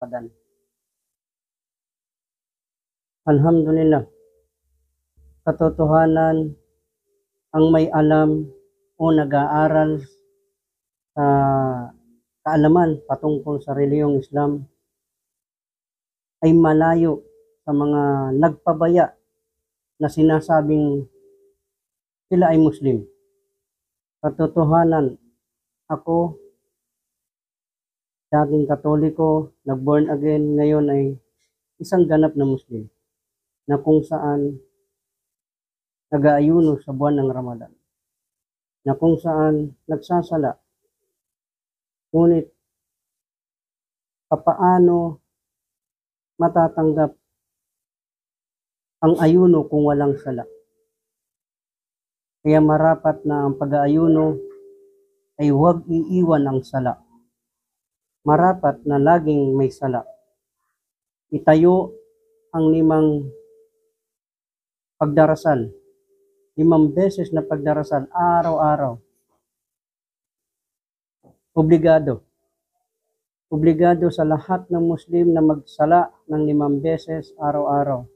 Ramadan. Alhamdulillah, katotohanan, ang may alam o nag-aaral sa kaalaman patungkol sa reliyong Islam ay malayo sa mga nagpabaya na sinasabing sila ay Muslim. Katotohanan, ako, dating Katoliko, nag-born again, ngayon ay isang ganap na Muslim na kung saan nag-aayuno sa buwan ng Ramadan, na kung saan nagsasala. Ngunit papaano matatanggap ang ayuno kung walang sala? Kaya marapat na ang pag-aayuno ay huwag iiwan ang sala. Marapat na laging may sala. Itayo ang 5 pagdarasal, 5 beses na pagdarasal araw-araw. Obligado sa lahat ng Muslim na magsala ng 5 beses araw-araw.